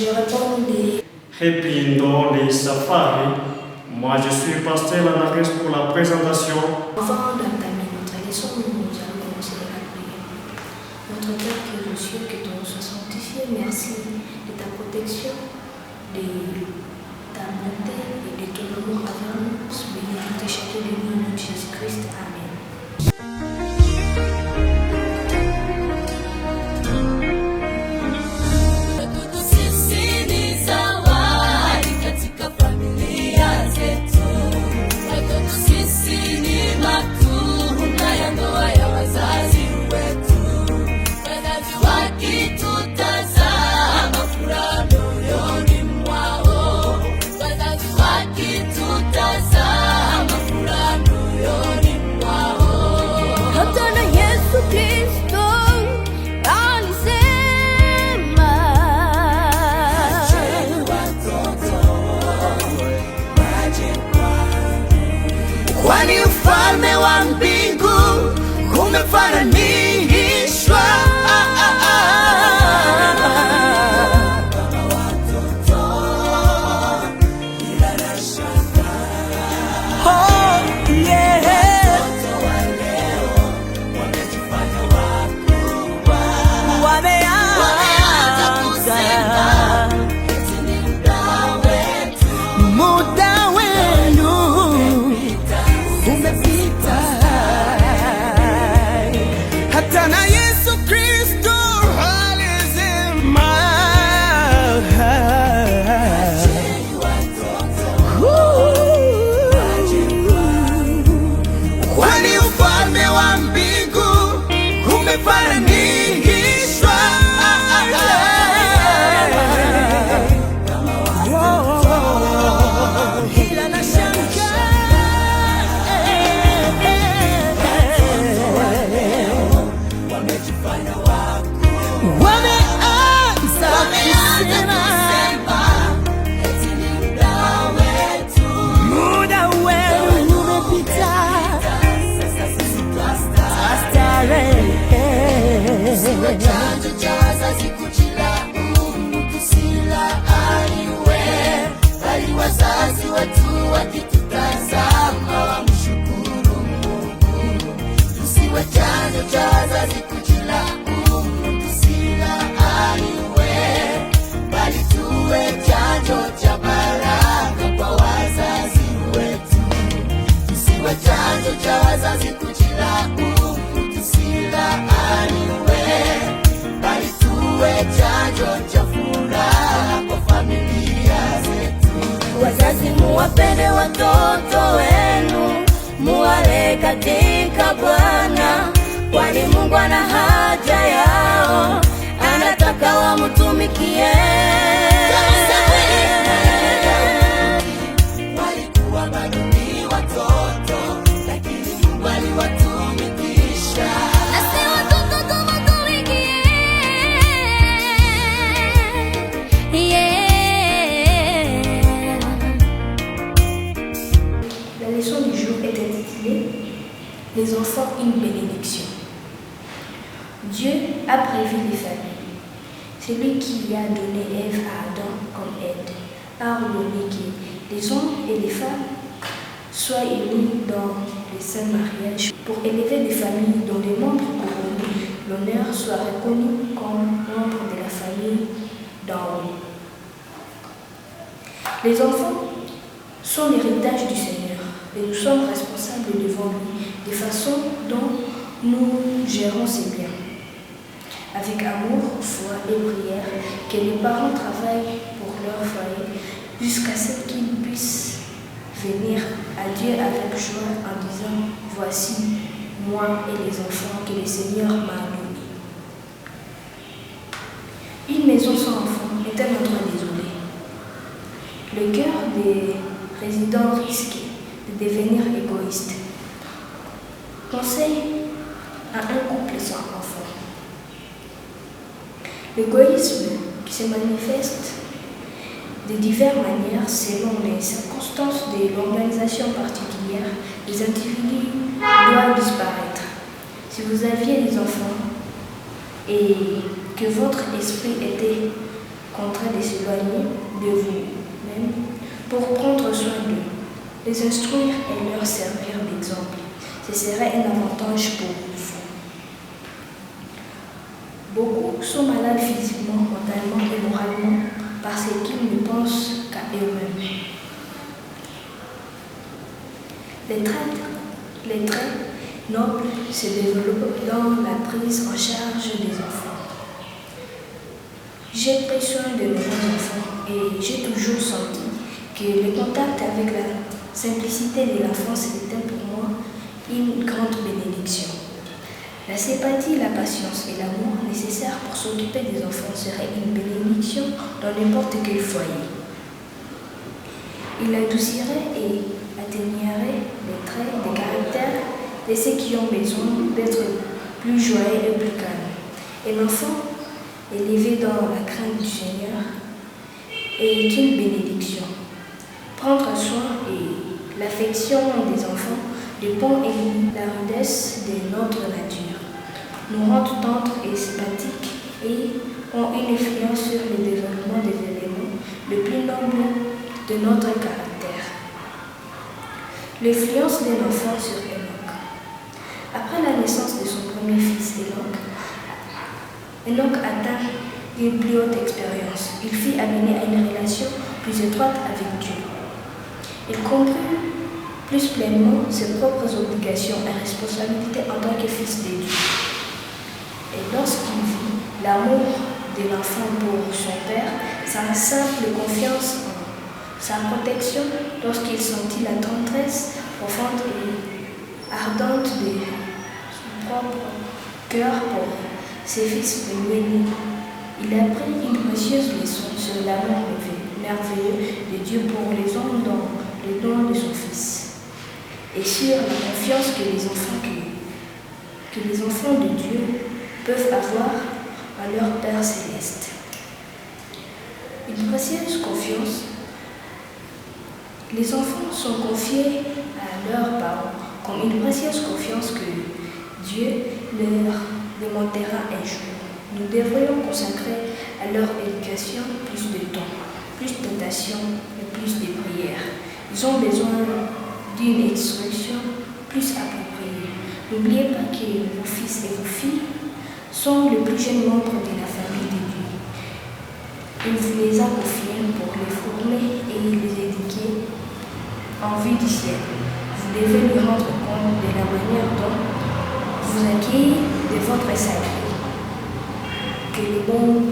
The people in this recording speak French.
Je répondais. Repindo les safaris. Moi, je suis pasteur Anares pour la présentation. Avant d'entamer notre leçon, nous allons commencer à prier. Notre Père qui est aux cieux, que ton nom soit sanctifié. Merci de ta protection, de ta bonté et de ton amour envers nous. Bénis tout et chacun de nous, au nom de Jésus-Christ. Amen. Kwani ufalme wa mbingu umefananishwa kama watoto bila shaka. Oh yeah, watoto wa leo wamejifanya wakubwa, wameanza kusema eti ni muda wetu, muda wenu umepita. Hata na Yesu Kristo alisema, acheni watoto waje kwangu, kwani ufalme wa mbingu umefananishwa kama watoto ila na chanzo cha wazazi kujilaumu, tusilaaniwe, bali wazazi wetu wakitutazama wamshukuru Mungu. Tusiwe chanzo cha wazazi kujilaumu, tusilaaniwe, bali tuwe chanzo cha baraka kwa wazazi wetu. Tusiwe chanzo cha wazazi kujilaumu, tusilaaniwe, bali tuwe chanzo cha furaha kwa familia zetu. Wazazi, muwapende watoto wenu, muwale katika Bwana, kwani Mungu ana haja yao, anataka wamutumikie. Walikuwa bado ni watoto, lakini Mungu aliwatumikisha. La leçon du jour est intitulée « Les enfants, une bénédiction ». Dieu a prévu les familles. C'est lui qui a donné Ève à Adam comme aide, a ordonné que les hommes et les femmes soient unis dans les saints mariages pour élever des familles dont les membres couronnés, l'honneur soit reconnu comme membre de la famille d'en haut. Les enfants sont l'héritage du Seigneur et nous sommes responsables devant lui des façons dont nous gérons ces biens. Avec amour, foi et prière, que les parents travaillent pour leur foyer jusqu'à ce qu'ils puissent venir à Dieu avec joie en disant « Voici moi et les enfants que le Seigneur m'a donnés ». Une maison sans enfants est un endroit désolé. Le cœur des résidents risque de devenir égoïste. Conseil à un couple sans enfant. L'égoïsme qui se manifeste de diverses manières selon les circonstances de l'organisation particulière des individus doit disparaître. Si vous aviez des enfants et que votre esprit était contraints de s'éloigner de vous-même pour prendre soin d'eux, les instruire et leur servir d'exemple. Ce serait un avantage pour vous. Beaucoup sont malades physiquement, mentalement et moralement parce qu'ils ne pensent qu'à eux-mêmes. Les traits nobles se développent dans la prise en charge des enfants. J'ai pris soin de mes enfants et j'ai toujours senti que le contact avec la simplicité de l'enfance était pour moi une grande bénédiction. La sympathie, la patience et l'amour nécessaires pour s'occuper des enfants seraient une bénédiction dans n'importe quel foyer. Il adoucirait et atténuerait les traits de caractère de ceux qui ont besoin d'être plus joyeux et plus calmes. Un enfant élevé dans la crainte du Seigneur est une bénédiction. Prendre soin et l'affection des enfants dépend de la rudesse de notre nature, nous rendent tendres et sympathiques et ont une influence sur le développement des éléments les plus nobles de notre caractère. L'influence d'un enfant sur Enoch. Après la naissance de son premier fils Enoch atteint une plus haute expérience. Il fut amené à une relation plus étroite avec Dieu. Il comprit plus pleinement ses propres obligations et responsabilités en tant que fils de Dieu. Et lorsqu'il vit l'amour de l'enfant pour son père, sa simple confiance en sa protection, lorsqu'il sentit la tendresse profonde et ardente de son propre cœur pour ses fils bénis, il apprit une précieuse leçon sur l'amour merveilleux de Dieu pour les hommes dans les dons de son Fils, et sur la confiance que les enfants de Dieu peuvent avoir en leur Père céleste. Une précieuse confiance. Les enfants sont confiés à leurs parents comme une précieuse confiance que Dieu leur demandera un jour. Nous devrions consacrer à leur éducation plus de temps, plus d'attention et plus de prières. Ils ont besoin d'une instruction plus appropriée. N'oubliez pas que vos fils et vos filles sont les plus jeunes membres de la famille de Dieu. Il vous les a confiés pour les former et les éduquer en vue du ciel. Vous devez lui rendre compte de la manière dont vous accueillez de votre sacré. Que le bon